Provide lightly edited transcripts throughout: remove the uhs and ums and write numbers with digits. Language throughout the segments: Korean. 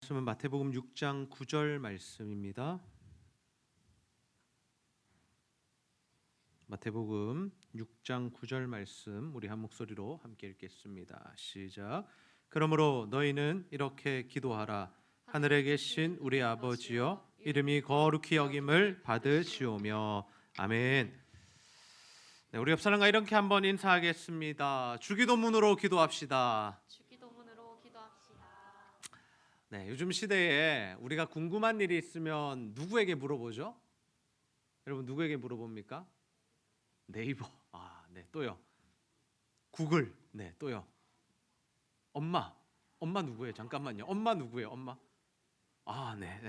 말씀은 마태복음 6장 9절 말씀입니다. 마태복음 6장 9절 말씀 우리 한 목소리로 함께 읽겠습니다. 시작. 그러므로 너희는 이렇게 기도하라. 하늘에 계신 우리 아버지여, 이름이 거룩히 여김을 받으시오며. 아멘. 네, 우리 옆 사람과 이렇게 한번 인사하겠습니다. 주기도문으로 기도합시다. 주기도문으로 기도합시다. 네, 요즘 시대에 우리가 궁금한 일이 있으면 누구에게 물어보죠? 여러분 누구에게 물어봅니까? 네이버. 네, 또요. 구글. 네, 또요. 엄마. 엄마 누구예요? 잠깐만요. 엄마 누구예요? 엄마. 네.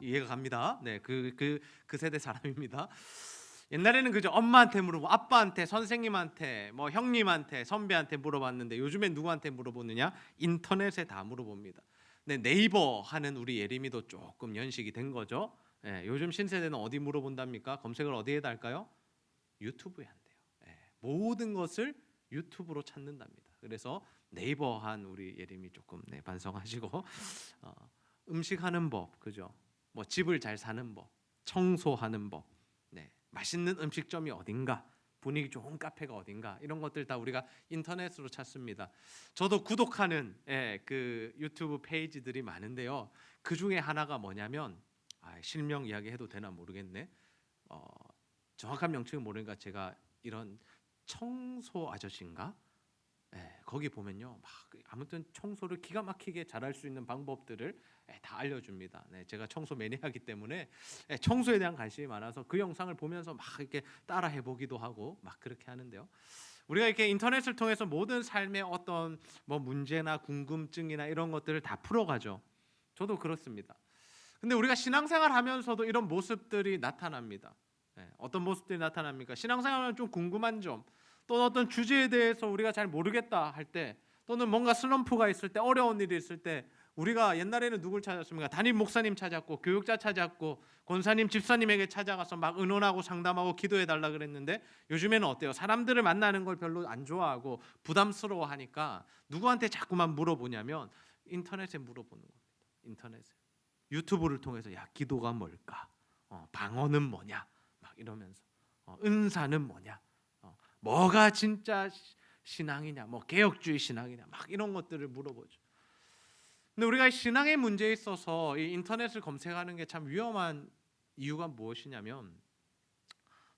이해가 갑니다. 네, 그 세대 사람입니다. 옛날에는 그죠? 엄마한테 물어보고 아빠한테, 선생님한테, 뭐 형님한테, 선배한테 물어봤는데 요즘엔 누구한테 물어보느냐? 인터넷에 다 물어봅니다. 네, 네이버 하는 우리 예림이도 조금 연식이 된 거죠. 네, 요즘 신세대는 어디 물어본답니까? 검색을 어디에다 할까요? 유튜브에 한대요. 모든 것을 유튜브로 찾는답니다. 그래서 네이버 한 우리 예림이 조금 반성하시고 음식하는 법, 그죠? 뭐 집을 잘 사는 법, 청소하는 법, 맛있는 음식점이 어딘가, 분위기 좋은 카페가 어딘가, 이런 것들 다 우리가 인터넷으로 찾습니다. 저도 구독하는 그 유튜브 페이지들이 많은데요. 그 중에 하나가 뭐냐면 실명 이야기해도 되나 모르겠네. 정확한 명칭은 모르니까 제가 이런 청소 아저씨인가? 거기 보면요, 막 아무튼 청소를 기가 막히게 잘할 수 있는 방법들을 다 알려줍니다. 제가 청소 매니아이기 때문에 청소에 대한 관심이 많아서 그 영상을 보면서 막 이렇게 따라 해보기도 하고 막 그렇게 하는데요. 우리가 이렇게 인터넷을 통해서 모든 삶의 어떤 뭐 문제나 궁금증이나 이런 것들을 다 풀어가죠. 저도 그렇습니다. 근데 우리가 신앙생활 하면서도 이런 모습들이 나타납니다. 어떤 모습들이 나타납니까? 신앙생활은 좀 궁금한 점, 또는 어떤 주제에 대해서 우리가 잘 모르겠다 할 때, 또는 뭔가 슬럼프가 있을 때, 어려운 일이 있을 때, 우리가 옛날에는 누굴 찾았습니까? 담임 목사님 찾았고, 교육자 찾았고, 권사님, 집사님에게 찾아가서 막 의논하고 상담하고 기도해달라 그랬는데, 요즘에는 어때요? 사람들을 만나는 걸 별로 안 좋아하고 부담스러워하니까 누구한테 자꾸만 물어보냐면 인터넷에 물어보는 겁니다. 인터넷에. 유튜브를 통해서 야, 기도가 뭘까? 방언은 뭐냐? 막 이러면서 은사는 뭐냐? 뭐가 진짜 신앙이냐? 뭐 개혁주의 신앙이냐? 막 이런 것들을 물어보죠. 근데 우리가 신앙의 문제에 있어서 이 인터넷을 검색하는 게 참 위험한 이유가 무엇이냐면,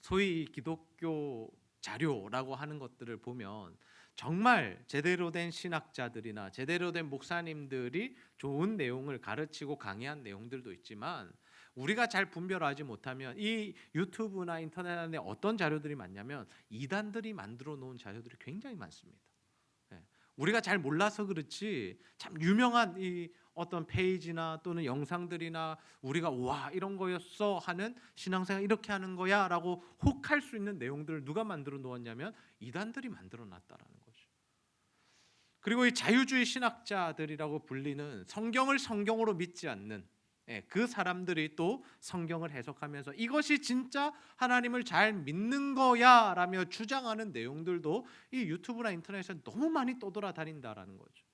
소위 기독교 자료라고 하는 것들을 보면 정말 제대로 된 신학자들이나 제대로 된 목사님들이 좋은 내용을 가르치고 강의한 내용들도 있지만, 우리가 잘 분별하지 못하면 이 유튜브나 인터넷 안에 어떤 자료들이 많냐면 이단들이 만들어 놓은 자료들이 굉장히 많습니다. 우리가 잘 몰라서 그렇지 참 유명한 이 어떤 페이지나 또는 영상들이나 우리가 와 이런 거였어 하는, 신앙생활 이렇게 하는 거야 라고 혹할 수 있는 내용들을 누가 만들어 놓았냐면 이단들이 만들어 놨다라는 거죠. 그리고 이 자유주의 신학자들이라고 불리는 성경을 성경으로 믿지 않는 그 사람들이 또 성경을 해석하면서 이것이 진짜 하나님을 잘 믿는 거야 라며 주장하는 내용들도 이 유튜브나 인터넷에 너무 많이 떠돌아다닌다라는 거죠.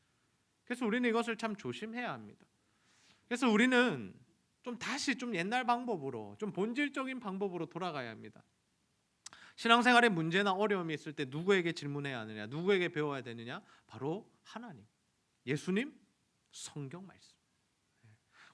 그래서 우리는 이것을 참 조심해야 합니다. 그래서 우리는 좀 다시 좀 옛날 방법으로, 좀 본질적인 방법으로 돌아가야 합니다. 신앙생활에 문제나 어려움이 있을 때 누구에게 질문해야 하느냐, 누구에게 배워야 되느냐? 바로 하나님, 예수님, 성경 말씀.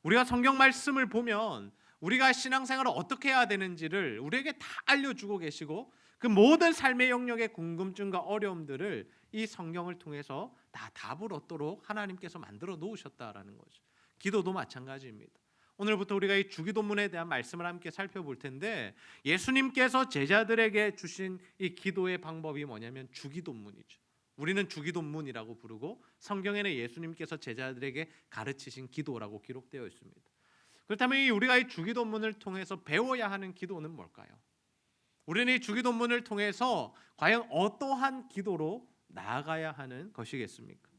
우리가 성경 말씀을 보면 우리가 신앙생활을 어떻게 해야 되는지를 우리에게 다 알려주고 계시고, 그 모든 삶의 영역의 궁금증과 어려움들을 이 성경을 통해서 다 답을 얻도록 하나님께서 만들어 놓으셨다라는 거죠. 기도도 마찬가지입니다. 오늘부터 우리가 이 주기도문에 대한 말씀을 함께 살펴볼 텐데, 예수님께서 제자들에게 주신 이 기도의 방법이 뭐냐면 주기도문이죠. 우리는 주기도문이라고 부르고 성경에는 예수님께서 제자들에게 가르치신 기도라고 기록되어 있습니다. 그렇다면 우리가 이 주기도문을 통해서 배워야 하는 기도는 뭘까요? 우리는 이 주기도문을 통해서 과연 어떠한 기도로 나아가야 하는 것이겠습니까?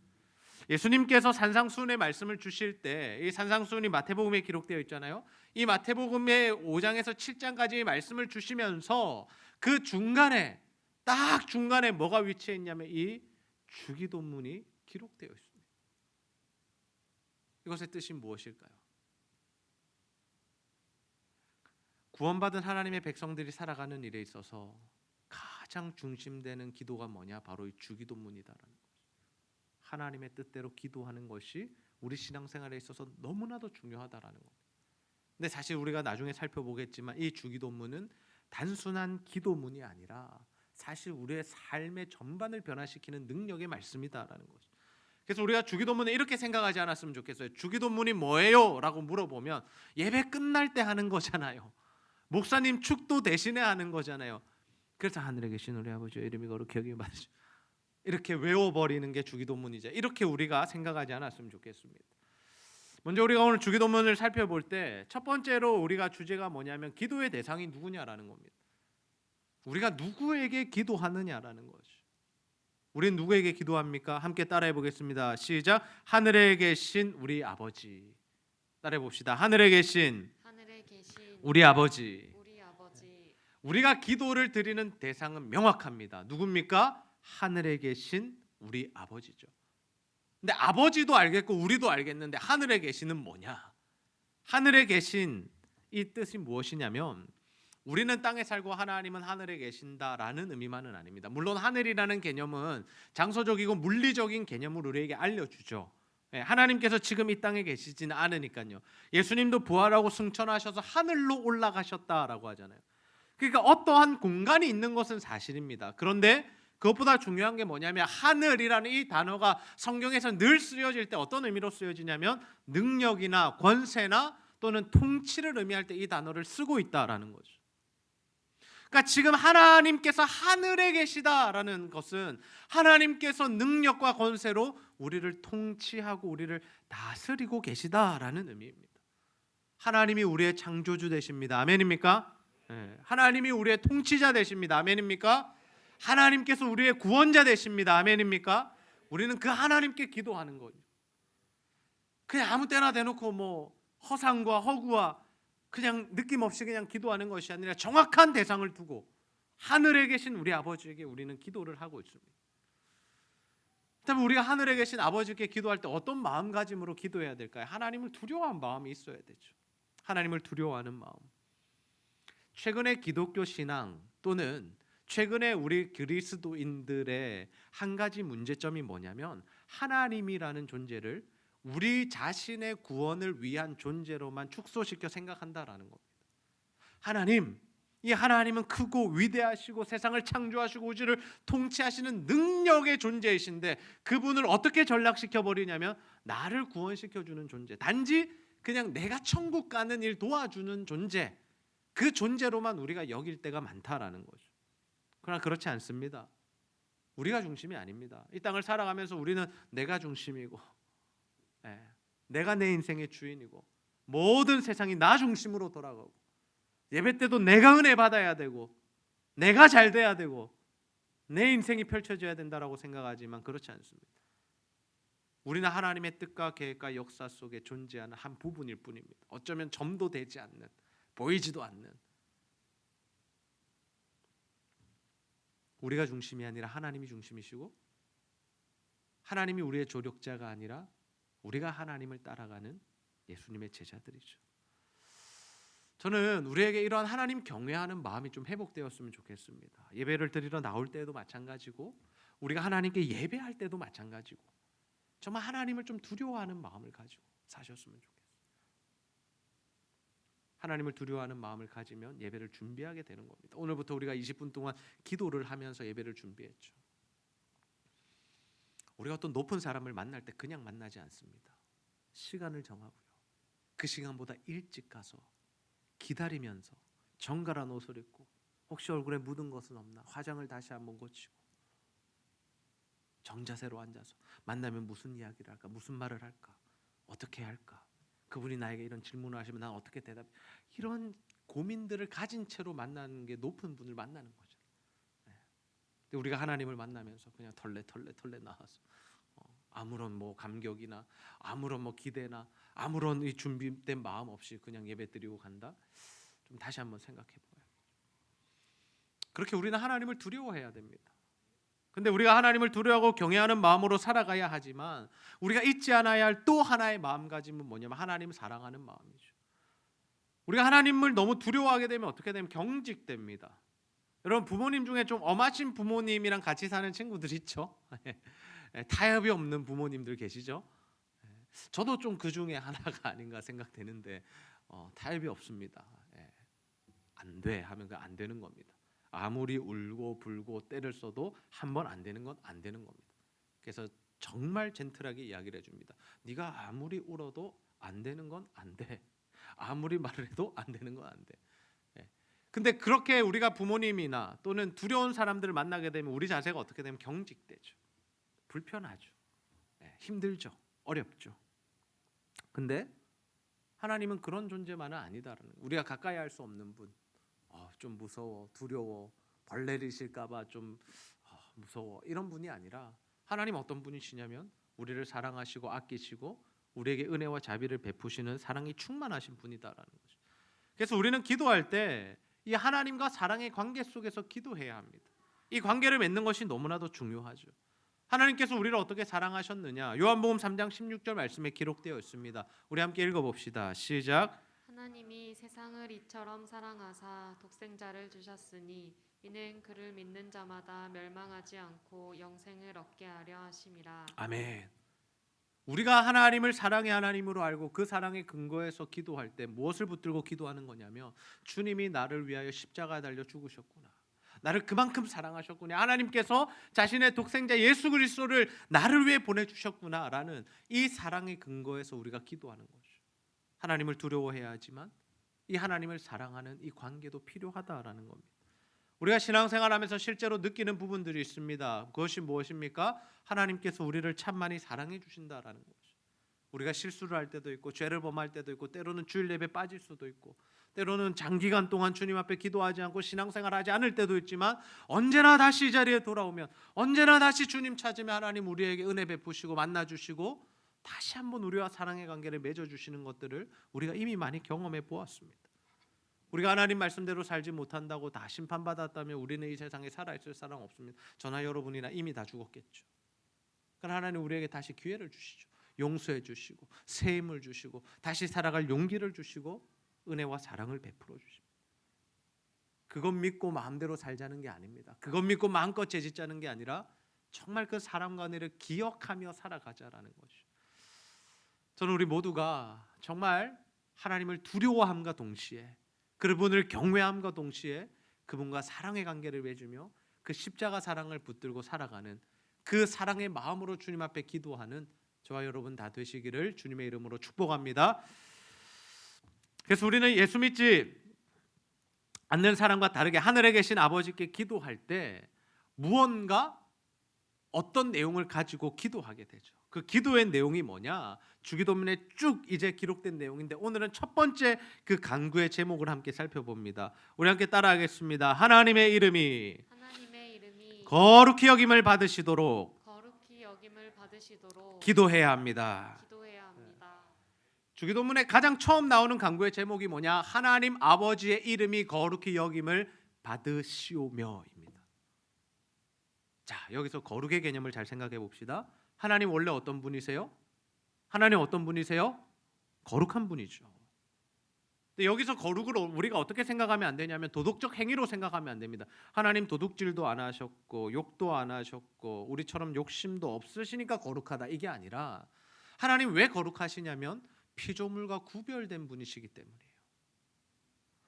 예수님께서 산상수훈의 말씀을 주실 때, 이 산상수훈이 마태복음에 기록되어 있잖아요. 이 마태복음의 5장에서 7장까지의 말씀을 주시면서 그 중간에, 딱 중간에 뭐가 위치해 있냐면 이 주기도문이 기록되어 있습니다. 이것의 뜻이 무엇일까요? 구원받은 하나님의 백성들이 살아가는 일에 있어서 가장 중심되는 기도가 뭐냐? 바로 이 주기도문이다라는 거죠. 하나님의 뜻대로 기도하는 것이 우리 신앙생활에 있어서 너무나도 중요하다라는 겁니다. 근데 사실 우리가 나중에 살펴보겠지만 이 주기도문은 단순한 기도문이 아니라 사실 우리의 삶의 전반을 변화시키는 능력의 말씀이다라는 거죠. 그래서 우리가 주기도문을 이렇게 생각하지 않았으면 좋겠어요. 주기도문이 뭐예요? 라고 물어보면 예배 끝날 때 하는 거잖아요. 목사님 축도 대신에 하는 거잖아요. 그래서 하늘에 계신 우리 아버지의 이름이 거룩히 여김을 받으시오. 이렇게 외워버리는 게 주기도문이죠. 이렇게 우리가 생각하지 않았으면 좋겠습니다. 먼저 우리가 오늘 주기도문을 살펴볼 때 첫 번째로 우리가 주제가 뭐냐면 기도의 대상이 누구냐라는 겁니다. 우리가 누구에게 기도하느냐라는 거죠. 우리는 누구에게 기도합니까? 함께 따라해 보겠습니다. 시작. 하늘에 계신 우리 아버지. 따라해 봅시다. 하늘에 계신 우리 아버지. 우리가 기도를 드리는 대상은 명확합니다. 누굽니까? 하늘에 계신 우리 아버지죠. 근데 아버지도 알겠고 우리도 알겠는데 하늘에 계시는 뭐냐? 하늘에 계신 이 뜻이 무엇이냐면 우리는 땅에 살고 하나님은 하늘에 계신다라는 의미만은 아닙니다. 물론 하늘이라는 개념은 장소적이고 물리적인 개념을 우리에게 알려주죠. 하나님께서 지금 이 땅에 계시지는 않으니까요. 예수님도 부활하고 승천하셔서 하늘로 올라가셨다라고 하잖아요. 그러니까 어떠한 공간이 있는 것은 사실입니다. 그런데 그것보다 중요한 게 뭐냐면 하늘이라는 이 단어가 성경에서 늘 쓰여질 때 어떤 의미로 쓰여지냐면 능력이나 권세나 또는 통치를 의미할 때 이 단어를 쓰고 있다라는 거죠. 그러니까 지금 하나님께서 하늘에 계시다라는 것은 하나님께서 능력과 권세로 우리를 통치하고 우리를 다스리고 계시다라는 의미입니다. 하나님이 우리의 창조주 되십니다. 아멘입니까? 네. 하나님이 우리의 통치자 되십니다. 아멘입니까? 하나님께서 우리의 구원자 되십니다. 아멘입니까? 우리는 그 하나님께 기도하는 거죠. 그냥 아무 때나 대놓고 뭐 허상과 허구와 그냥 느낌 없이 그냥 기도하는 것이 아니라 정확한 대상을 두고 하늘에 계신 우리 아버지에게 우리는 기도를 하고 있습니다. 그렇다면 우리가 하늘에 계신 아버지께 기도할 때 어떤 마음가짐으로 기도해야 될까요? 하나님을 두려워하는 마음이 있어야 되죠. 하나님을 두려워하는 마음. 최근에 기독교 신앙 또는 최근에 우리 그리스도인들의 한 가지 문제점이 뭐냐면 하나님이라는 존재를 우리 자신의 구원을 위한 존재로만 축소시켜 생각한다라는 겁니다. 하나님, 이 하나님은 크고 위대하시고 세상을 창조하시고 우주를 통치하시는 능력의 존재이신데 그분을 어떻게 전락시켜 버리냐면 나를 구원시켜 주는 존재, 단지 그냥 내가 천국 가는 일 도와주는 존재, 그 존재로만 우리가 여길 때가 많다라는 거죠. 그러나 그렇지 않습니다. 우리가 중심이 아닙니다. 이 땅을 살아가면서 우리는 내가 중심이고 내가 내 인생의 주인이고 모든 세상이 나 중심으로 돌아가고 예배 때도 내가 은혜 받아야 되고 내가 잘 돼야 되고 내 인생이 펼쳐져야 된다라고 생각하지만 그렇지 않습니다. 우리는 하나님의 뜻과 계획과 역사 속에 존재하는 한 부분일 뿐입니다. 어쩌면 점도 되지 않는, 보이지도 않는, 우리가 중심이 아니라 하나님이 중심이시고 하나님이 우리의 조력자가 아니라 우리가 하나님을 따라가는 예수님의 제자들이죠. 저는 우리에게 이러한 하나님 경외하는 마음이 좀 회복되었으면 좋겠습니다. 예배를 드리러 나올 때도 마찬가지고 우리가 하나님께 예배할 때도 마찬가지고 정말 하나님을 좀 두려워하는 마음을 가지고 사셨으면 좋겠어요. 하나님을 두려워하는 마음을 가지면 예배를 준비하게 되는 겁니다. 오늘부터 우리가 20분 동안 기도를 하면서 예배를 준비했죠. 우리가 어떤 높은 사람을 만날 때 그냥 만나지 않습니다. 시간을 정하고요. 그 시간보다 일찍 가서 기다리면서 정갈한 옷을 입고 혹시 얼굴에 묻은 것은 없나 화장을 다시 한번 고치고 정자세로 앉아서 만나면 무슨 이야기를 할까, 무슨 말을 할까, 어떻게 해야 할까, 그분이 나에게 이런 질문을 하시면 난 어떻게 대답, 이런 고민들을 가진 채로 만나는 게 높은 분을 만나는 거죠. 근데 우리가 하나님을 만나면서 그냥 털레 나와서 아무런 뭐 감격이나 아무런 뭐 기대나 아무런 이 준비된 마음 없이 그냥 예배 드리고 간다. 좀 다시 한번 생각해 봐요. 그렇게 우리는 하나님을 두려워해야 됩니다. 근데 우리가 하나님을 두려워하고 경외하는 마음으로 살아가야 하지만 우리가 잊지 않아야 할 또 하나의 마음가짐은 뭐냐면 하나님을 사랑하는 마음이죠. 우리가 하나님을 너무 두려워하게 되면 어떻게 되면 경직됩니다. 여러분 부모님 중에 좀 엄하신 부모님이랑 같이 사는 친구들 있죠? 타협이 없는 부모님들 계시죠? 저도 좀 그 중에 하나가 아닌가 생각되는데 타협이 없습니다. 안 돼 하면 안 되는 겁니다. 아무리 울고 불고 때를 써도 한 번 안 되는 건 안 되는 겁니다. 그래서 정말 젠틀하게 이야기를 해줍니다. 네가 아무리 울어도 안 되는 건 안 돼. 아무리 말을 해도 안 되는 건 안 돼. 근데 그렇게 우리가 부모님이나 또는 두려운 사람들을 만나게 되면 우리 자세가 어떻게 되면 경직되죠. 불편하죠. 힘들죠. 어렵죠. 근데 하나님은 그런 존재만은 아니다라는, 우리가 가까이 할 수 없는 분, 좀 무서워, 두려워, 벌레를 실까봐 좀 무서워, 이런 분이 아니라 하나님 어떤 분이시냐면 우리를 사랑하시고 아끼시고 우리에게 은혜와 자비를 베푸시는 사랑이 충만하신 분이다라는 거죠. 그래서 우리는 기도할 때 이 하나님과 사랑의 관계 속에서 기도해야 합니다. 이 관계를 맺는 것이 너무나도 중요하죠. 하나님께서 우리를 어떻게 사랑하셨느냐, 요한복음 3장 16절 말씀에 기록되어 있습니다. 우리 함께 읽어봅시다. 시작. 하나님이 세상을 이처럼 사랑하사 독생자를 주셨으니 이는 그를 믿는 자마다 멸망하지 않고 영생을 얻게 하려 하심이라. 아멘. 우리가 하나님을 사랑의 하나님으로 알고 그 사랑의 근거에서 기도할 때 무엇을 붙들고 기도하는 거냐면 주님이 나를 위하여 십자가에 달려 죽으셨구나, 나를 그만큼 사랑하셨구나, 하나님께서 자신의 독생자 예수 그리스도를 나를 위해 보내주셨구나 라는 이 사랑의 근거에서 우리가 기도하는 거죠. 하나님을 두려워해야 하지만 이 하나님을 사랑하는 이 관계도 필요하다라는 겁니다. 우리가 신앙생활하면서 실제로 느끼는 부분들이 있습니다. 그것이 무엇입니까? 하나님께서 우리를 참 많이 사랑해 주신다라는 거죠. 우리가 실수를 할 때도 있고 죄를 범할 때도 있고 때로는 주일 예배 빠질 수도 있고 때로는 장기간 동안 주님 앞에 기도하지 않고 신앙생활하지 않을 때도 있지만 언제나 다시 이 자리에 돌아오면, 언제나 다시 주님 찾으면 하나님 우리에게 은혜 베푸시고 만나주시고 다시 한번 우리와 사랑의 관계를 맺어주시는 것들을 우리가 이미 많이 경험해 보았습니다. 우리가 하나님 말씀대로 살지 못한다고 다 심판받았다면 우리는 이 세상에 살아있을 사람 없습니다. 저나 여러분이나 이미 다 죽었겠죠. 그러나 하나님 우리에게 다시 기회를 주시죠. 용서해 주시고 새 힘을 주시고 다시 살아갈 용기를 주시고 은혜와 사랑을 베풀어 주십니다. 그것 믿고 마음대로 살자는 게 아닙니다. 그것 믿고 마음껏 죄짓자는 게 아니라 정말 그 사랑과 은혜를 기억하며 살아가자라는 것이죠. 저는 우리 모두가 정말 하나님을 두려워함과 동시에 그분을 경외함과 동시에 그분과 사랑의 관계를 맺으며 그 십자가 사랑을 붙들고 살아가는 그 사랑의 마음으로 주님 앞에 기도하는 저와 여러분 다 되시기를 주님의 이름으로 축복합니다. 그래서 우리는 예수 믿지 않는 사람과 다르게 하늘에 계신 아버지께 기도할 때 무언가 어떤 내용을 가지고 기도하게 되죠. 그 기도의 내용이 뭐냐? 주기도문에 쭉 이제 기록된 내용인데 오늘은 첫 번째 그 간구의 제목을 함께 살펴봅니다. 우리 함께 따라하겠습니다. 하나님의 이름이 거룩히 여김을 받으시도록 기도해야 합니다. 주기도문에 가장 처음 나오는 간구의 제목이 뭐냐? 하나님 아버지의 이름이 거룩히 여김을 받으시오며입니다. 자, 여기서 거룩의 개념을 잘 생각해 봅시다. 하나님 원래 어떤 분이세요? 하나님 어떤 분이세요? 거룩한 분이죠. 근데 여기서 거룩을 우리가 어떻게 생각하면 안 되냐면 도덕적 행위로 생각하면 안 됩니다. 하나님 도둑질도 안 하셨고 욕도 안 하셨고 우리처럼 욕심도 없으시니까 거룩하다, 이게 아니라 하나님 왜 거룩하시냐면 피조물과 구별된 분이시기 때문이에요.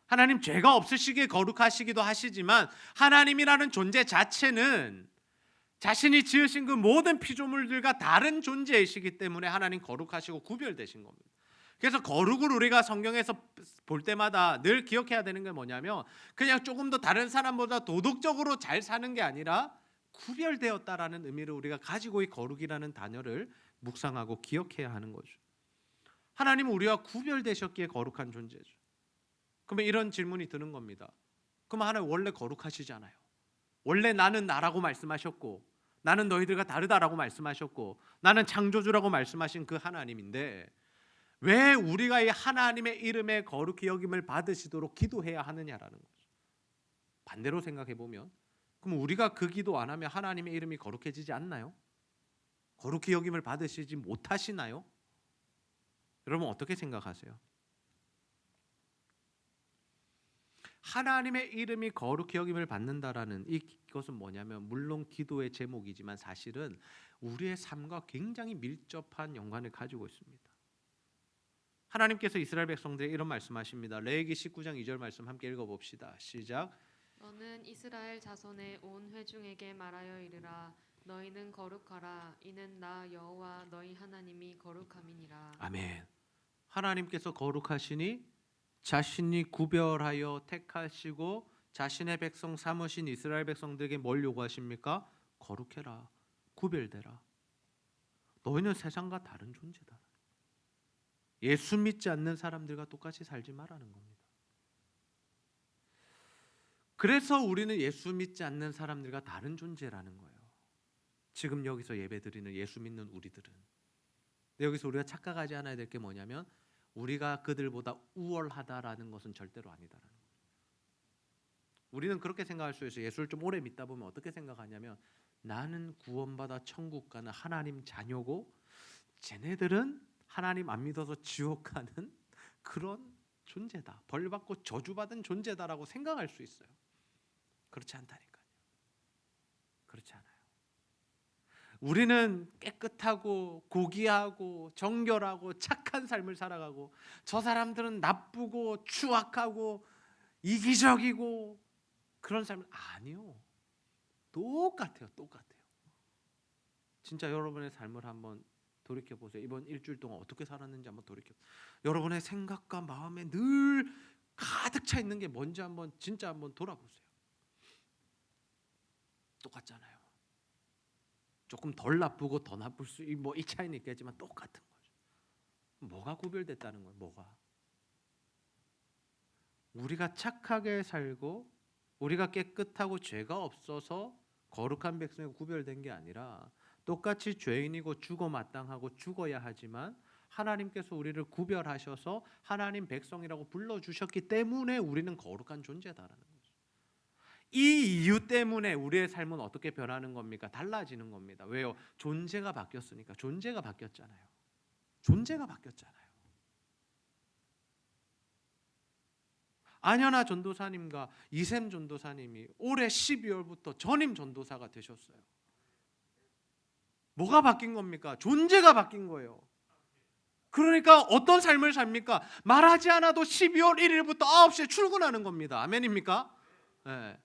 하나님 죄가 없으시기에 거룩하시기도 하시지만 하나님이라는 존재 자체는 자신이 지으신 그 모든 피조물들과 다른 존재이시기 때문에 하나님 거룩하시고 구별되신 겁니다. 그래서 거룩을 우리가 성경에서 볼 때마다 늘 기억해야 되는 게 뭐냐면 그냥 조금 더 다른 사람보다 도덕적으로 잘 사는 게 아니라 구별되었다라는 의미를 우리가 가지고 이 거룩이라는 단어를 묵상하고 기억해야 하는 거죠. 하나님은 우리와 구별되셨기에 거룩한 존재죠. 그러면 이런 질문이 드는 겁니다. 그럼 하나님 원래 거룩하시잖아요. 원래 나는 나라고 말씀하셨고 나는 너희들과 다르다라고 말씀하셨고 나는 창조주라고 말씀하신 그 하나님인데 왜 우리가 이 하나님의 이름에 거룩히 여김을 받으시도록 기도해야 하느냐라는 거죠. 반대로 생각해 보면 그럼 우리가 그 기도 안 하면 하나님의 이름이 거룩해지지 않나요? 거룩히 여김을 받으시지 못하시나요? 여러분 어떻게 생각하세요? 하나님의 이름이 거룩히 여김을 받는다라는 이것은 뭐냐면 물론 기도의 제목이지만 사실은 우리의 삶과 굉장히 밀접한 연관을 가지고 있습니다. 하나님께서 이스라엘 백성들에게 이런 말씀하십니다. 레위기 19장 2절 말씀 함께 읽어봅시다. 시작. 너는 이스라엘 자손의 온 회중에게 말하여 이르라. 너희는 거룩하라. 이는 나 여호와 너희 하나님이 거룩함이니라. 아멘. 하나님께서 거룩하시니 자신이 구별하여 택하시고 자신의 백성 삼으신 이스라엘 백성들에게 뭘 요구하십니까? 거룩해라. 구별되라. 너희는 세상과 다른 존재다. 예수 믿지 않는 사람들과 똑같이 살지 말라는 겁니다. 그래서 우리는 예수 믿지 않는 사람들과 다른 존재라는 거예요. 지금 여기서 예배드리는 예수 믿는 우리들은. 근데 여기서 우리가 착각하지 않아야 될 게 뭐냐면 우리가 그들보다 우월하다라는 것은 절대로 아니다라는 거예요. 우리는 그렇게 생각할 수 있어요. 예수를 좀 오래 믿다 보면 어떻게 생각하냐면 나는 구원받아 천국 가는 하나님 자녀고 쟤네들은 하나님 안 믿어서 지옥 가는 그런 존재다. 벌받고 저주받은 존재다라고 생각할 수 있어요. 그렇지 않다니까요. 그렇지 않아요. 우리는 깨끗하고 고귀하고 정결하고 착한 삶을 살아가고 저 사람들은 나쁘고 추악하고 이기적이고 그런 삶은 아니요. 똑같아요. 똑같아요. 진짜 여러분의 삶을 한번 돌이켜 보세요. 이번 일주일 동안 어떻게 살았는지 한번 돌이켜. 여러분의 생각과 마음에 늘 가득 차 있는 게 뭔지 한번 진짜 한번 돌아보세요. 똑같잖아요. 조금 덜 나쁘고 더 나쁠 수 뭐 이 차이는 있겠지만 똑같은 거죠. 뭐가 구별됐다는 거예요? 뭐가? 우리가 착하게 살고 우리가 깨끗하고 죄가 없어서 거룩한 백성이 구별된 게 아니라 똑같이 죄인이고 죽어 마땅하고 죽어야 하지만 하나님께서 우리를 구별하셔서 하나님 백성이라고 불러주셨기 때문에 우리는 거룩한 존재다라는 거죠. 이 이유 때문에 우리의 삶은 어떻게 변하는 겁니까? 달라지는 겁니다. 왜요? 존재가 바뀌었으니까. 존재가 바뀌었잖아요. 존재가 바뀌었잖아요. 안현아 전도사님과 이샘 전도사님이 올해 12월부터 전임 전도사가 되셨어요. 뭐가 바뀐 겁니까? 존재가 바뀐 거예요. 그러니까 어떤 삶을 삽니까? 말하지 않아도 12월 1일부터 9시에 출근하는 겁니다. 아멘입니까? 네.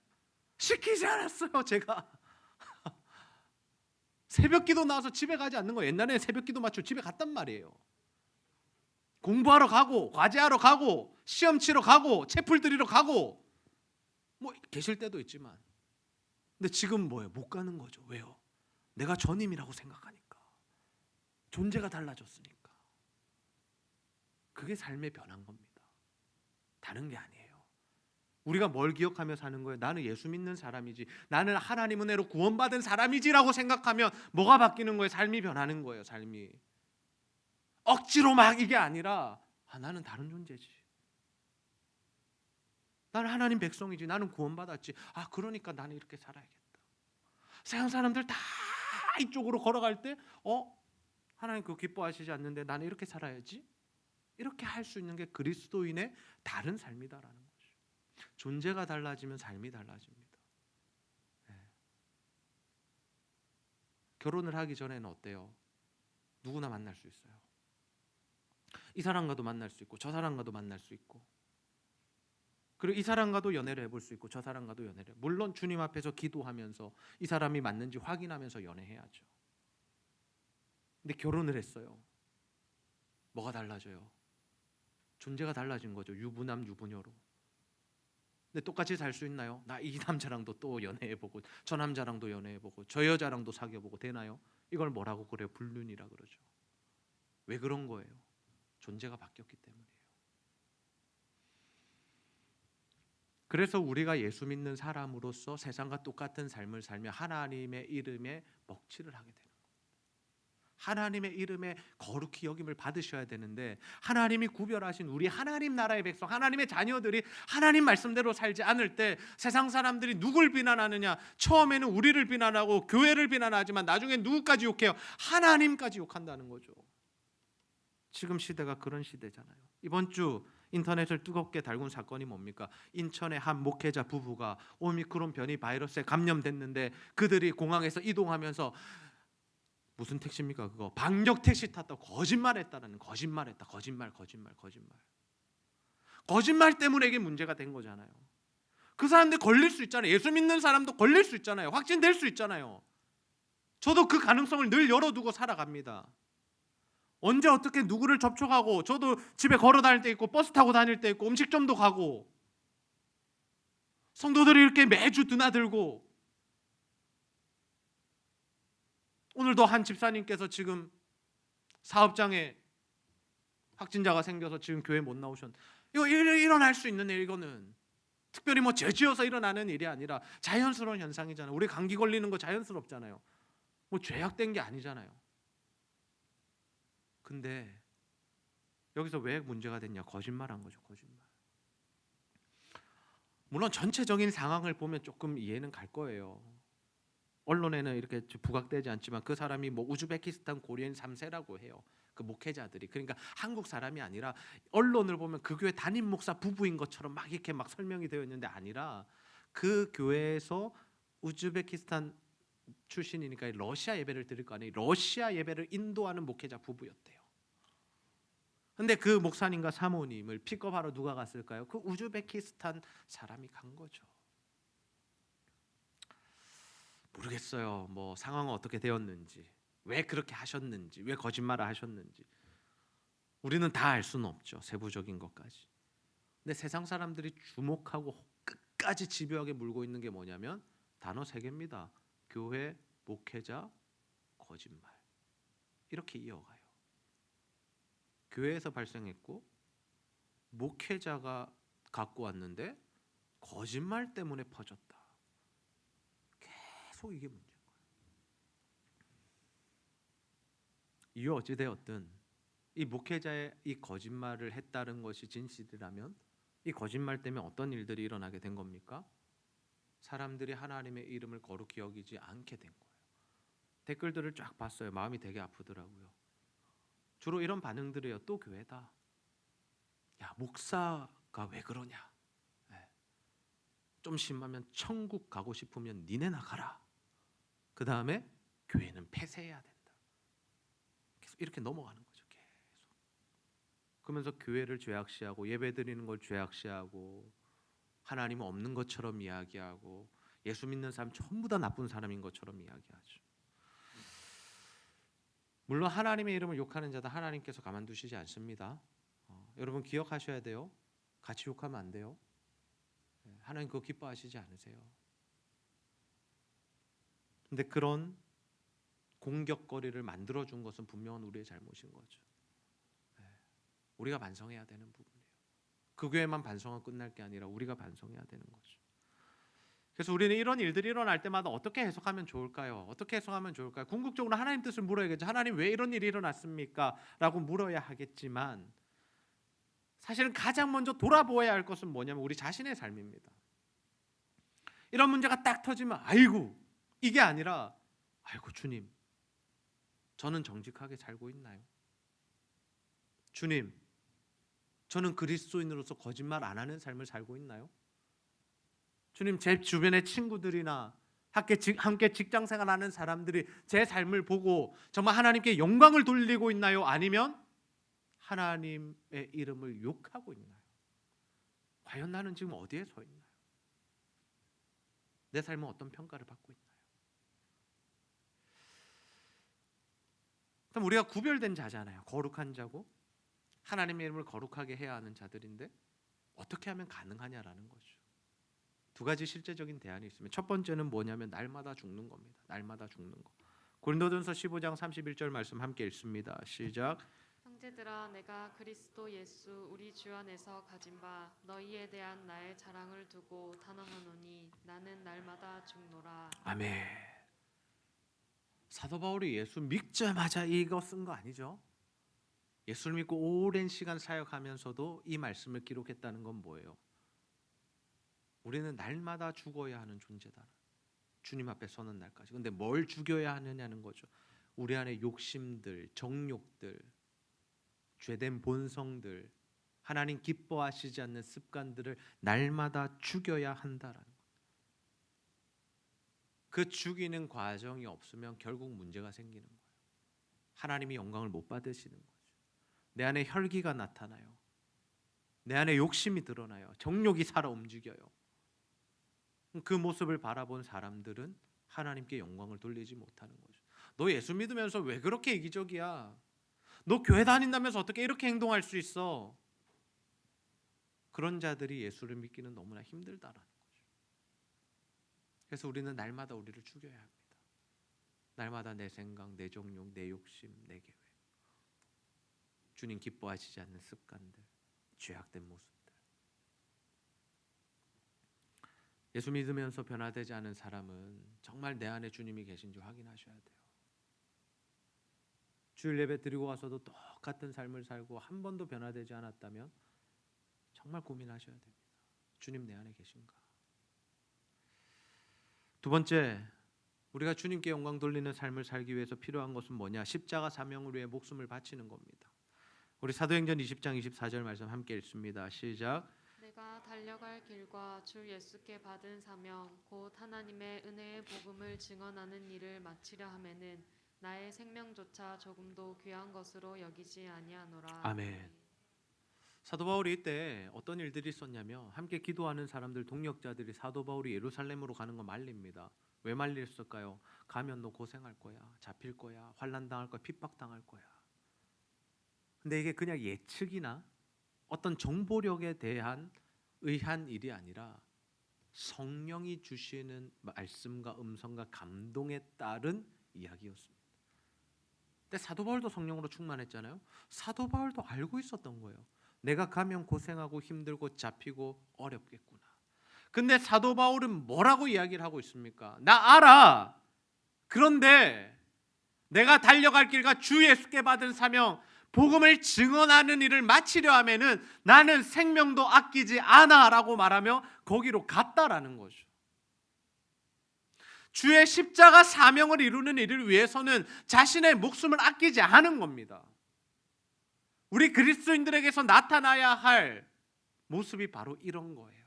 시키지 않았어요. 제가 새벽 기도 나와서 집에 가지 않는 거예요. 옛날에 새벽 기도 마치고 집에 갔단 말이에요. 공부하러 가고 과제하러 가고 시험 치러 가고 채플 드리러 가고 뭐 계실 때도 있지만 근데 지금 뭐예요? 못 가는 거죠. 왜요? 내가 전임이라고 생각하니까. 존재가 달라졌으니까. 그게 삶의 변한 겁니다. 다른 게 아니에요. 우리가 뭘 기억하며 사는 거예요? 나는 예수 믿는 사람이지, 나는 하나님 은혜로 구원받은 사람이지라고 생각하면 뭐가 바뀌는 거예요? 삶이 변하는 거예요. 삶이 억지로 막 이게 아니라 나는 다른 존재지, 나는 하나님 백성이지, 나는 구원받았지, 그러니까 나는 이렇게 살아야겠다. 세상 사람들 다 이쪽으로 걸어갈 때 하나님 그거 기뻐하시지 않는데 나는 이렇게 살아야지, 이렇게 할 수 있는 게 그리스도인의 다른 삶이다라는 거죠. 존재가 달라지면 삶이 달라집니다. 네. 결혼을 하기 전에는 어때요? 누구나 만날 수 있어요. 이 사람과도 만날 수 있고 저 사람과도 만날 수 있고, 그리고 이 사람과도 연애를 해볼 수 있고 저 사람과도 연애를, 물론 주님 앞에서 기도하면서 이 사람이 맞는지 확인하면서 연애해야죠. 근데 결혼을 했어요. 뭐가 달라져요? 존재가 달라진 거죠. 유부남 유부녀로. 근데 똑같이 살 수 있나요? 나 이 남자랑도 또 연애해보고 저 남자랑도 연애해보고 저 여자랑도 사귀어보고 되나요? 이걸 뭐라고 그래요? 불륜이라 그러죠. 왜 그런 거예요? 존재가 바뀌었기 때문이에요. 그래서 우리가 예수 믿는 사람으로서 세상과 똑같은 삶을 살며 하나님의 이름에 먹칠을 하게 되는 겁니다. 하나님의 이름에 거룩히 여김을 받으셔야 되는데 하나님이 구별하신 우리 하나님 나라의 백성, 하나님의 자녀들이 하나님 말씀대로 살지 않을 때 세상 사람들이 누굴 비난하느냐? 처음에는 우리를 비난하고 교회를 비난하지만 나중에 누구까지 욕해요? 하나님까지 욕한다는 거죠. 지금 시대가 그런 시대잖아요. 이번 주 인터넷을 뜨겁게 달군 사건이 뭡니까? 인천의 한 목회자 부부가 오미크론 변이 바이러스에 감염됐는데 그들이 공항에서 이동하면서 무슨 택시입니까? 그거 방역 택시 탔다고 거짓말했다는 거짓말 때문에 이게 문제가 된 거잖아요. 그 사람들 걸릴 수 있잖아요. 예수 믿는 사람도 걸릴 수 있잖아요. 확진될 수 있잖아요. 저도 그 가능성을 늘 열어두고 살아갑니다. 언제 어떻게 누구를 접촉하고 저도 집에 걸어 다닐 때 있고 버스 타고 다닐 때 있고 음식점도 가고 성도들이 이렇게 매주 드나들고 오늘도 한 집사님께서 지금 사업장에 확진자가 생겨서 지금 교회 못 나오셨는데 이거 일어날 수 있는 일, 이거는 특별히 뭐 죄지어서 일어나는 일이 아니라 자연스러운 현상이잖아요. 우리 감기 걸리는 거 자연스럽잖아요. 뭐 죄악된 게 아니잖아요. 근데 여기서 왜 문제가 됐냐? 거짓말한 거죠. 거짓말. 물론 전체적인 상황을 보면 조금 이해는 갈 거예요. 언론에는 이렇게 부각되지 않지만 그 사람이 뭐 우즈베키스탄 고려인 3세라고 해요. 그 목회자들이. 그러니까 한국 사람이 아니라 언론을 보면 그 교회 담임 목사 부부인 것처럼 막 이렇게 막 설명이 되어 있는데 아니라 그 교회에서 우즈베키스탄 출신이니까 러시아 예배를 드릴 거 아니에요. 러시아 예배를 인도하는 목회자 부부였대요. 근데 그 목사님과 사모님을 픽업하러 누가 갔을까요? 그 우즈베키스탄 사람이 간 거죠. 모르겠어요. 뭐 상황은 어떻게 되었는지, 왜 그렇게 하셨는지, 왜 거짓말을 하셨는지 우리는 다 알 수는 없죠. 세부적인 것까지. 근데 세상 사람들이 주목하고 끝까지 집요하게 물고 있는 게 뭐냐면 단어 3개입니다. 교회, 목회자, 거짓말. 이렇게 이어가요. 교회에서 발생했고 목회자가 갖고 왔는데 거짓말 때문에 퍼졌다. 계속 이게 문제인 거예요. 이유 어찌되었든 이 목회자의 이 거짓말을 했다는 것이 진실이라면 이 거짓말 때문에 어떤 일들이 일어나게 된 겁니까? 사람들이 하나님의 이름을 거룩히 여기지 않게 된 거예요. 댓글들을 쫙 봤어요. 마음이 되게 아프더라고요. 주로 이런 반응들이에요. 또 교회다. 야, 목사가 왜 그러냐? 좀 심하면 천국 가고 싶으면 니네 나가라. 그 다음에 교회는 폐쇄해야 된다. 계속 이렇게 넘어가는 거죠. 계속. 그러면서 교회를 죄악시하고 예배드리는 걸 죄악시하고 하나님 없는 것처럼 이야기하고 예수 믿는 사람 전부 다 나쁜 사람인 것처럼 이야기하죠. 물론 하나님의 이름을 욕하는 자다 하나님께서 가만두시지 않습니다. 여러분 기억하셔야 돼요. 같이 욕하면 안 돼요. 하나님 그거 기뻐하시지 않으세요. 근데 그런 공격거리를 만들어준 것은 분명한 우리의 잘못인 거죠. 우리가 반성해야 되는 부분이에요. 그 교회만 반성하고 끝날 게 아니라 우리가 반성해야 되는 거죠. 그래서 우리는 이런 일들이 일어날 때마다 어떻게 해석하면 좋을까요? 어떻게 해석하면 좋을까요? 궁극적으로 하나님 뜻을 물어야겠죠. 하나님 왜 이런 일이 일어났습니까? 라고 물어야 하겠지만 사실은 가장 먼저 돌아보아야 할 것은 뭐냐면 우리 자신의 삶입니다. 이런 문제가 딱 터지면 아이고 이게 아니라 아이고 주님 저는 정직하게 살고 있나요? 주님 저는 그리스도인으로서 거짓말 안 하는 삶을 살고 있나요? 주님 제 주변의 친구들이나 함께 직장 생활하는 사람들이 제 삶을 보고 정말 하나님께 영광을 돌리고 있나요? 아니면 하나님의 이름을 욕하고 있나요? 과연 나는 지금 어디에 서 있나요? 내 삶은 어떤 평가를 받고 있나요? 그럼 우리가 구별된 자잖아요. 거룩한 자고 하나님의 이름을 거룩하게 해야 하는 자들인데 어떻게 하면 가능하냐라는 거죠. 두 가지 실제적인 대안이 있습니다. 첫 번째는 뭐냐면 날마다 죽는 겁니다. 날마다 죽는 거. 고린도전서 15장 31절 말씀 함께 읽습니다. 시작. 형제들아 내가 그리스도 예수 우리 주 안에서 가진 바 너희에 대한 나의 자랑을 두고 단언하노니 나는 날마다 죽노라. 아멘. 사도 바울이 예수 믿자마자 이거 쓴 거 아니죠? 예수를 믿고 오랜 시간 사역하면서도 이 말씀을 기록했다는 건 뭐예요? 우리는 날마다 죽어야 하는 존재다. 주님 앞에 서는 날까지. 근데 뭘 죽여야 하느냐는 거죠. 우리 안에 욕심들, 정욕들, 죄된 본성들, 하나님 기뻐하시지 않는 습관들을 날마다 죽여야 한다라는 거예요. 그 죽이는 과정이 없으면 결국 문제가 생기는 거예요. 하나님이 영광을 못 받으시는 거죠. 내 안에 혈기가 나타나요. 내 안에 욕심이 드러나요. 정욕이 살아 움직여요. 그 모습을 바라본 사람들은 하나님께 영광을 돌리지 못하는 거죠. 너 예수 믿으면서 왜 그렇게 이기적이야? 너 교회 다닌다면서 어떻게 이렇게 행동할 수 있어? 그런 자들이 예수를 믿기는 너무나 힘들다라는 거죠. 그래서 우리는 날마다 우리를 죽여야 합니다. 날마다 내 생각, 내 정욕, 내 욕심, 내 계획, 주님 기뻐하시지 않는 습관들, 죄악된 모습들. 예수 믿으면서 변화되지 않은 사람은 정말 내 안에 주님이 계신지 확인하셔야 돼요. 주일 예배 드리고 와서도 똑같은 삶을 살고 한 번도 변화되지 않았다면 정말 고민하셔야 됩니다. 주님 내 안에 계신가? 두 번째, 우리가 주님께 영광 돌리는 삶을 살기 위해서 필요한 것은 뭐냐? 십자가 사명을 위해 목숨을 바치는 겁니다. 우리 사도행전 20장 24절 말씀 함께 읽습니다. 시작. 내가 달려갈 길과 주 예수께 받은 사명 곧 하나님의 은혜의 복음을 증언하는 일을 마치려 하면은 나의 생명조차 조금도 귀한 것으로 여기지 아니하노라. 아멘. 사도 바울이 이때 어떤 일들이 있었냐면 함께 기도하는 사람들, 동역자들이 사도 바울이 예루살렘으로 가는 거 말립니다. 왜 말렸을까요? 가면 너 고생할 거야, 잡힐 거야, 환난 당할 거야, 핍박 당할 거야. 근데 이게 그냥 예측이나 어떤 정보력에 대한 의한 일이 아니라 성령이 주시는 말씀과 음성과 감동에 따른 이야기였습니다. 근데 사도 바울도 성령으로 충만했잖아요. 사도 바울도 알고 있었던 거예요. 내가 가면 고생하고 힘들고 잡히고 어렵겠구나. 근데 사도 바울은 뭐라고 이야기를 하고 있습니까? 나 알아. 그런데 내가 달려갈 길과 주 예수께 받은 사명, 복음을 증언하는 일을 마치려 하면은 나는 생명도 아끼지 않아라고 말하며 거기로 갔다라는 거죠. 주의 십자가 사명을 이루는 일을 위해서는 자신의 목숨을 아끼지 않은 겁니다. 우리 그리스도인들에게서 나타나야 할 모습이 바로 이런 거예요.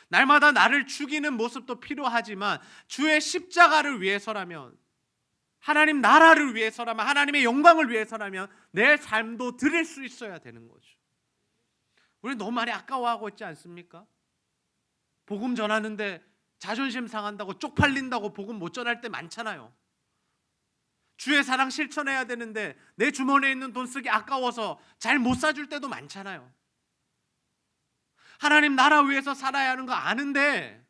날마다 나를 죽이는 모습도 필요하지만 주의 십자가를 위해서라면, 하나님 나라를 위해서라면, 하나님의 영광을 위해서라면 내 삶도 드릴 수 있어야 되는 거죠. 우리 너무 많이 아까워하고 있지 않습니까? 복음 전하는데 자존심 상한다고 쪽팔린다고 복음 못 전할 때 많잖아요. 주의 사랑 실천해야 되는데 내 주머니에 있는 돈 쓰기 아까워서 잘 못 사줄 때도 많잖아요. 하나님 나라 위해서 살아야 하는 거 아는데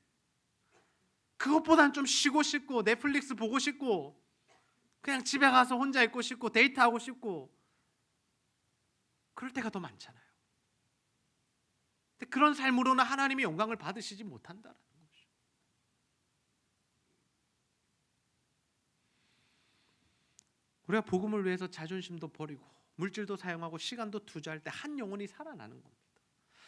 그것보단 좀 쉬고 싶고 넷플릭스 보고 싶고 그냥 집에 가서 혼자 있고 싶고 데이트하고 싶고 그럴 때가 더 많잖아요. 근데 그런 삶으로는 하나님의 영광을 받으시지 못한다라는 거죠. 우리가 복음을 위해서 자존심도 버리고 물질도 사용하고 시간도 투자할 때 한 영혼이 살아나는 겁니다.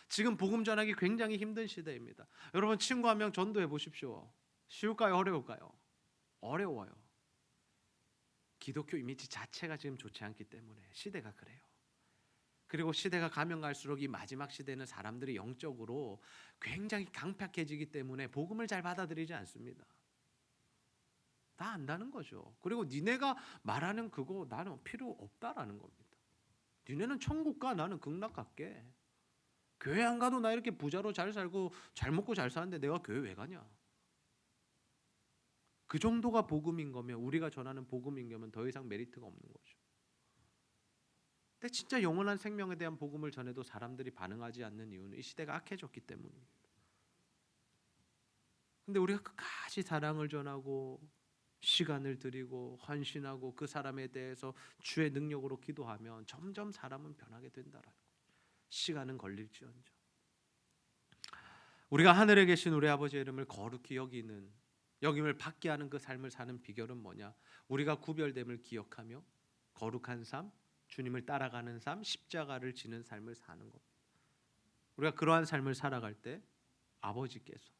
지금 복음 전하기 굉장히 힘든 시대입니다. 여러분 친구 한 명 전도해 보십시오. 쉬울까요? 어려울까요? 어려워요. 기독교 이미지 자체가 지금 좋지 않기 때문에 시대가 그래요. 그리고 시대가 가면 갈수록 이 마지막 시대는 사람들이 영적으로 굉장히 강팍해지기 때문에 복음을 잘 받아들이지 않습니다. 다 안다는 거죠. 그리고 니네가 말하는 그거 나는 필요 없다라는 겁니다. 니네는 천국 가, 나는 극락 갈게. 교회 안 가도 나 이렇게 부자로 잘 살고 잘 먹고 잘 사는데 내가 교회 왜 가냐? 그 정도가 복음인 거면, 우리가 전하는 복음인 거면 더 이상 메리트가 없는 거죠. 근데 진짜 영원한 생명에 대한 복음을 전해도 사람들이 반응하지 않는 이유는 이 시대가 악해졌기 때문입니다. 근데 우리가 끝까지 사랑을 전하고 시간을 드리고 헌신하고 그 사람에 대해서 주의 능력으로 기도하면 점점 사람은 변하게 된다라는 거예요. 시간은 걸릴지언정. 우리가 하늘에 계신 우리 아버지의 이름을 거룩히 여기는 여김을 받게 하는 그 삶을 사는 비결은 뭐냐? 우리가 구별됨을 기억하며 거룩한 삶, 주님을 따라가는 삶, 십자가를 지는 삶을 사는 겁니다. 우리가 그러한 삶을 살아갈 때 아버지께서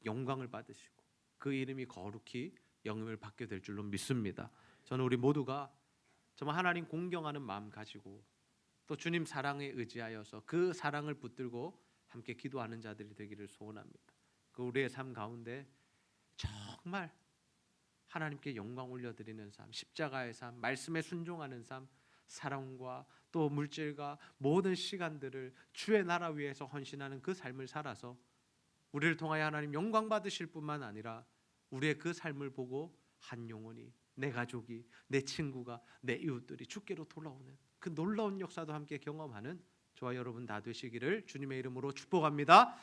영광을 받으시고 그 이름이 거룩히 영임을 받게 될 줄로 믿습니다. 저는 우리 모두가 정말 하나님 공경하는 마음 가지고 또 주님 사랑에 의지하여서 그 사랑을 붙들고 함께 기도하는 자들이 되기를 소원합니다. 그 우리의 삶 가운데 정말 하나님께 영광 올려드리는 삶, 십자가의 삶, 말씀에 순종하는 삶, 사랑과 또 물질과 모든 시간들을 주의 나라 위해서 헌신하는 그 삶을 살아서 우리를 통하여 하나님 영광 받으실 뿐만 아니라 우리의 그 삶을 보고 한 영혼이, 내 가족이, 내 친구가, 내 이웃들이 주께로 돌아오는 그 놀라운 역사도 함께 경험하는 저와 여러분 다 되시기를 주님의 이름으로 축복합니다.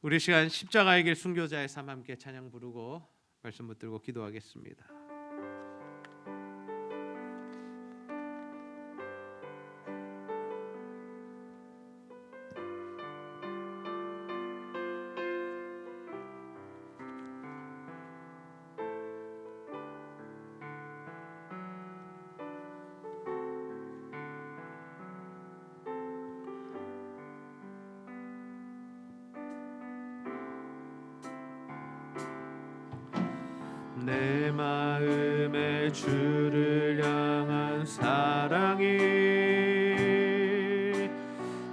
우리 시간 십자가의 길 순교자의 삶 함께 찬양 부르고 말씀 붙들고 기도하겠습니다. 내 마음에 주를 향한 사랑이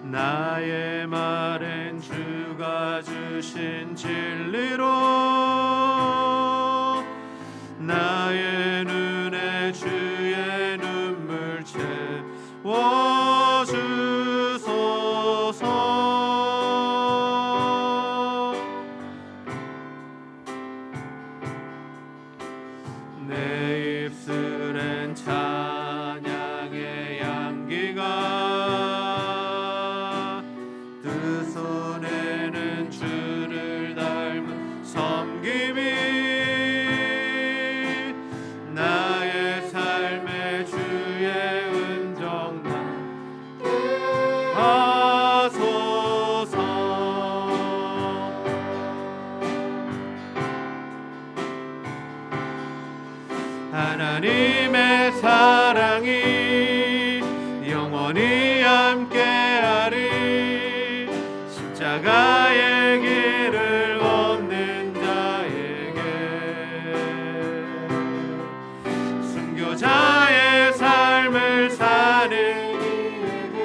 나의 말엔 주가 주신 진리로 나의 눈에 주의 눈물 채워주소서. 내 입술엔 찬양의 향기가 두 손에는 주를 닮은 섬김이 나의 삶의 주의 은정 나게 하소서. 하나님의 사랑이 영원히 함께하리. 십자가의 길을 걷는 자에게 순교자의 삶을 사는 이에게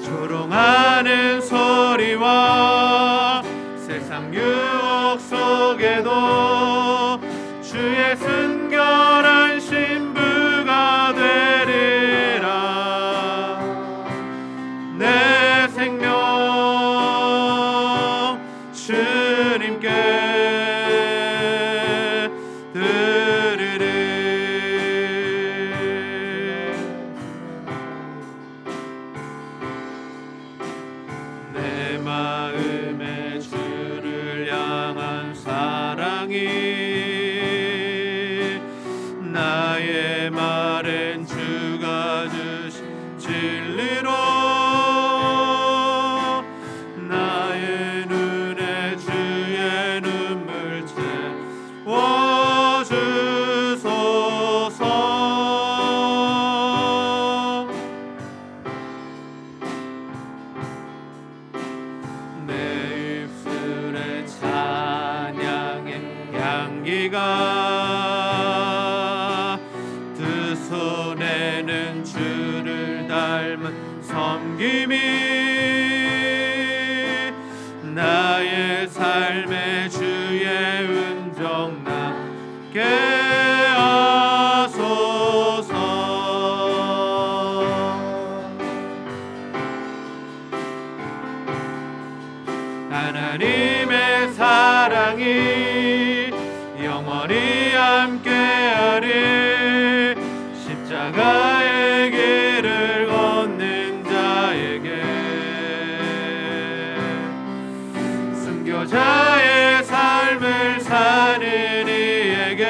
조롱하는 소리와 세상 유혹 속에도 주의 순결한 신부가 되리라. 내 생명 주님께 드리리. 내 마음에 주를 향한 사랑이 나의 말엔 주가 주신 진리로 나의 눈에 주의 눈물 채워주소서. 내 입술에 찬양의 향기가 두 손에는 주를 닮은 섬김이 나의 삶의 주의 은정 나게 하소서. 하나님의 사랑이 영원히 함께하리. 십자가의 길을 걷는 자에게 순교자의 삶을 사는 이에게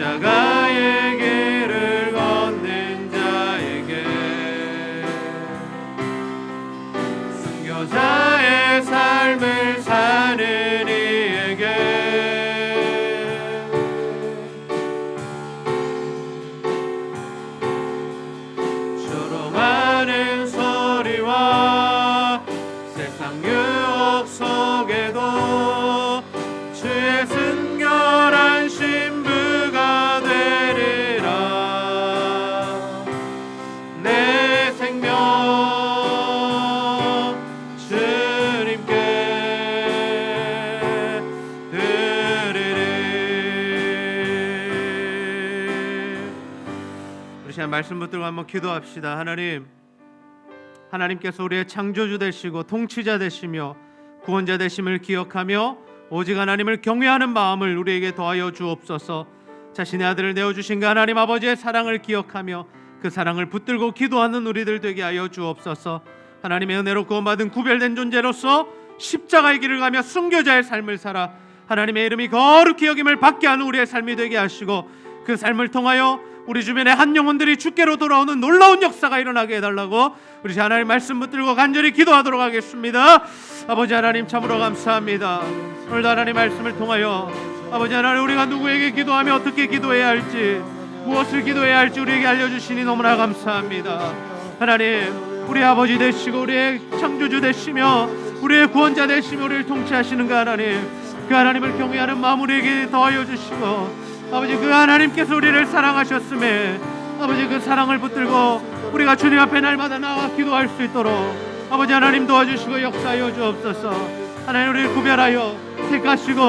십자가의 길을 걷는 자에게 순교자의 삶을 사는 이에게 조롱하는 소리와 세상 유혹 속에도 주의 순결한 신부가 되리라. 내 생명 주님께 드리리. 우리 시간 말씀 붙들고 한번 기도합시다. 하나님께서 우리의 창조주 되시고 통치자 되시며 구원자 되심을 기억하며 오직 하나님을 경외하는 마음을 우리에게 더하여 주옵소서. 자신의 아들을 내어주신 그 하나님 아버지의 사랑을 기억하며 그 사랑을 붙들고 기도하는 우리들 되게 하여 주옵소서. 하나님의 은혜로 구원받은 구별된 존재로서 십자가의 길을 가며 순교자의 삶을 살아 하나님의 이름이 거룩히 여김을 받게 하는 우리의 삶이 되게 하시고 그 삶을 통하여 우리 주변의 한 영혼들이 주께로 돌아오는 놀라운 역사가 일어나게 해달라고 우리 하나님 말씀 붙들고 간절히 기도하도록 하겠습니다. 아버지 하나님 참으로 감사합니다. 오늘도 하나님 말씀을 통하여 아버지 하나님 우리가 누구에게 기도하며 어떻게 기도해야 할지 무엇을 기도해야 할지 우리에게 알려주시니 너무나 감사합니다. 하나님 우리 아버지 되시고 우리의 창조주 되시며 우리의 구원자 되시며 우리를 통치하시는 그 하나님을 경외하는 마음 우리에게 더하여 주시고 아버지 그 하나님께서 우리를 사랑하셨음에 아버지 그 사랑을 붙들고 우리가 주님 앞에 날마다 나와 기도할 수 있도록 아버지 하나님 도와주시고 역사하여 주옵소서. 하나님 우리를 구별하여 택하시고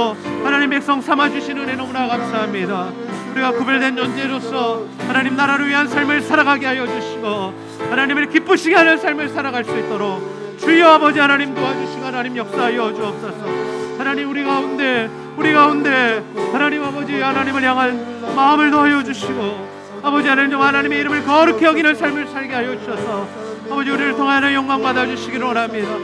하나님 백성 삼아주시는 은혜 너무나 감사합니다. 우리가 구별된 존재로서 하나님 나라를 위한 삶을 살아가게 하여 주시고 하나님을 기쁘시게 하는 삶을 살아갈 수 있도록 주여 아버지 하나님 도와주시고 하나님 역사하여 주옵소서. 하나님 우리 가운데 하나님 아버지 하나님을 향한 마음을 더하여 주시고 아버지 하나님의 이름을 거룩히 여기는 삶을 살게 하여 주셔서 아버지 우리를 통하여 영광 받아주시기를 원합니다.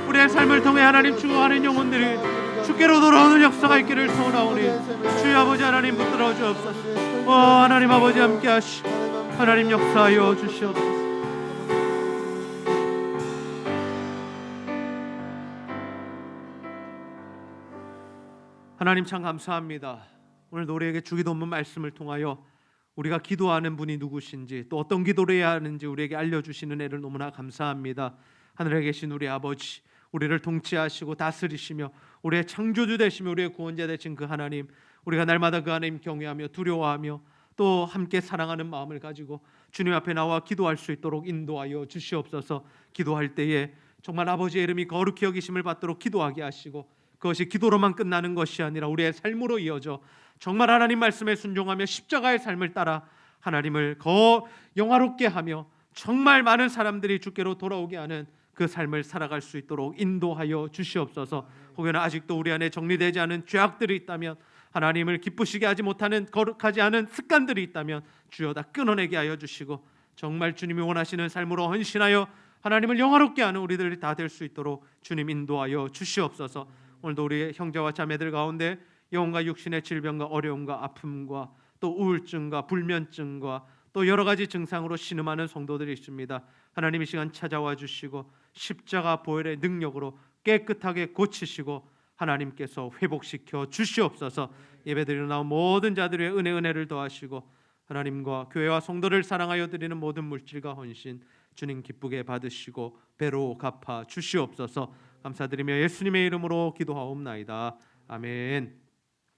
우리의 삶을 통해 하나님 죽어가는 영혼들이 주께로 돌아오는 역사가 있기를 소원하오니 주여 아버지 하나님 붙들어 주옵소서. 하나님 아버지 함께 하시고 하나님 역사하여 주시옵소서. 하나님 참 감사합니다. 오늘 우리에게 주기도 없는 말씀을 통하여 우리가 기도하는 분이 누구신지 또 어떤 기도를 해야 하는지 우리에게 알려주시는 애를 너무나 감사합니다. 하늘에 계신 우리 아버지 우리를 통치하시고 다스리시며 우리의 창조주 되시며 우리의 구원자 되신 그 하나님 우리가 날마다 그 하나님 경외하며 두려워하며 또 함께 사랑하는 마음을 가지고 주님 앞에 나와 기도할 수 있도록 인도하여 주시옵소서. 기도할 때에 정말 아버지의 이름이 거룩히 여기심을 받도록 기도하게 하시고 그것이 기도로만 끝나는 것이 아니라 우리의 삶으로 이어져 정말 하나님 말씀에 순종하며 십자가의 삶을 따라 하나님을 영화롭게 하며 정말 많은 사람들이 주께로 돌아오게 하는 그 삶을 살아갈 수 있도록 인도하여 주시옵소서. 혹여나 아직도 우리 안에 정리되지 않은 죄악들이 있다면 하나님을 기쁘시게 하지 못하는 거룩하지 않은 습관들이 있다면 주여 다 끊어내게 하여 주시고 정말 주님이 원하시는 삶으로 헌신하여 하나님을 영화롭게 하는 우리들이 다 될 수 있도록 주님 인도하여 주시옵소서. 오늘도 우리의 형제와 자매들 가운데 영혼과 육신의 질병과 어려움과 아픔과 또 우울증과 불면증과 또 여러 가지 증상으로 신음하는 성도들이 있습니다. 하나님 이 시간 찾아와 주시고 십자가 보혈의 능력으로 깨끗하게 고치시고 하나님께서 회복시켜 주시옵소서. 예배드리러 나온 모든 자들의 은혜를 더하시고 하나님과 교회와 성도를 사랑하여 드리는 모든 물질과 헌신 주님 기쁘게 받으시고 배로 갚아 주시옵소서. 감사드리며 예수님의 이름으로 기도하옵나이다. 아멘.